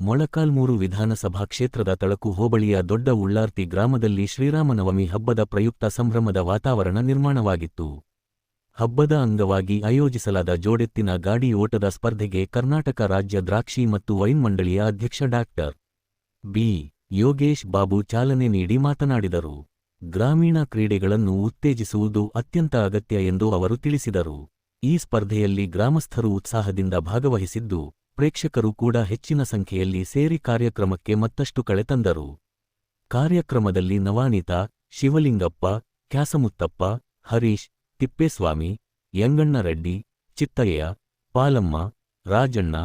ಮೊಳಕಾಲ್ಮೂರು ವಿಧಾನಸಭಾ ಕ್ಷೇತ್ರದ ತಳಕು ಹೋಬಳಿಯ ದೊಡ್ಡ ಉಳ್ಳಾರ್ತಿ ಗ್ರಾಮದಲ್ಲಿ ಶ್ರೀರಾಮನವಮಿ ಹಬ್ಬದ ಪ್ರಯುಕ್ತ ಸಂಭ್ರಮದ ವಾತಾವರಣ ನಿರ್ಮಾಣವಾಗಿತ್ತು. ಹಬ್ಬದ ಅಂಗವಾಗಿ ಆಯೋಜಿಸಲಾದ ಜೋಡೆತ್ತಿನ ಗಾಡಿ ಓಟದ ಸ್ಪರ್ಧೆಗೆ ಕರ್ನಾಟಕ ರಾಜ್ಯ ದ್ರಾಕ್ಷಿ ಮತ್ತು ವೈನ್ ಮಂಡಳಿಯ ಅಧ್ಯಕ್ಷ ಡಾ. ಬಿ. ಯೋಗೇಶ್ ಬಾಬು ಚಾಲನೆ ನೀಡಿ ಮಾತನಾಡಿದರು. ಗ್ರಾಮೀಣ ಕ್ರೀಡೆಗಳನ್ನು ಉತ್ತೇಜಿಸುವುದು ಅತ್ಯಂತ ಅಗತ್ಯ ಎಂದು ಅವರು ತಿಳಿಸಿದರು. ಈ ಸ್ಪರ್ಧೆಯಲ್ಲಿ ಗ್ರಾಮಸ್ಥರು ಉತ್ಸಾಹದಿಂದ ಭಾಗವಹಿಸಿದ್ದು, ಪ್ರೇಕ್ಷಕರು ಕೂಡ ಹೆಚ್ಚಿನ ಸಂಖ್ಯೆಯಲ್ಲಿ ಸೇರಿ ಕಾರ್ಯಕ್ರಮಕ್ಕೆ ಮತ್ತಷ್ಟು ಕಳೆ ತಂದರು. ಕಾರ್ಯಕ್ರಮದಲ್ಲಿ ನವಾನಿತಾ, ಶಿವಲಿಂಗಪ್ಪ, ಕ್ಯಾಸಮುತ್ತಪ್ಪ, ಹರೀಶ್, ತಿಪ್ಪೇಸ್ವಾಮಿ, ಯಂಗಣ್ಣರೆಡ್ಡಿ, ಚಿತ್ತಯ್ಯ, ಪಾಲಮ್ಮ, ರಾಜಣ್ಣ,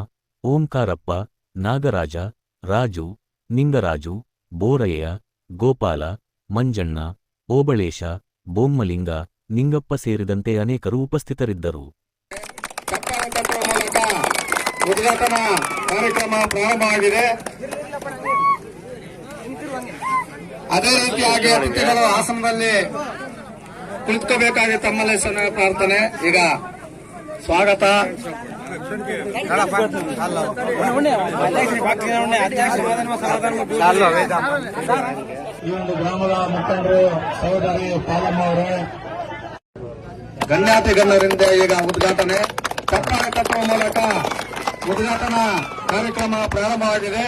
ಓಂಕಾರಪ್ಪ, ನಾಗರಾಜ, ರಾಜು, ನಿಂಗರಾಜು, ಬೋರಯ್ಯ, ಗೋಪಾಲ, ಮಂಜಣ್ಣ, ಓಬಳೇಶ, ಬೊಮ್ಮಲಿಂಗ, ನಿಂಗಪ್ಪ ಸೇರಿದಂತೆ ಅನೇಕರು ಉಪಸ್ಥಿತರಿದ್ದರು. ಉದ್ಘಾಟನಾ ಕಾರ್ಯಕ್ರಮ ಪ್ರಾರಂಭವಾಗಿದೆ. ಅದೇ ರೀತಿಯಾಗಿ ಅತಿಥಿಗಳು ಆಸನದಲ್ಲಿ ಕುಳಿತುಕೋಬೇಕಾಗಿ ತಮ್ಮಲ್ಲಿ ಪ್ರಾರ್ಥನೆ. ಈಗ ಸ್ವಾಗತ. ಈ ಒಂದು ಗ್ರಾಮದ ಮುಖಂಡರು ಸಹೋದರಿ ಪಾಲಮ್ಮ ಅವರೇ, ಗಣ್ಯಾತಿ ಗಣ್ಯರಿಂದ ಈಗ ಉದ್ಘಾಟನೆ ಚಪ್ಪಾಳೆ ತಟ್ಟುವ ಮೂಲಕ ಉದ್ಘಾಟನಾ ಕಾರ್ಯಕ್ರಮ ಪ್ರಾರಂಭವಾಗಿದೆ.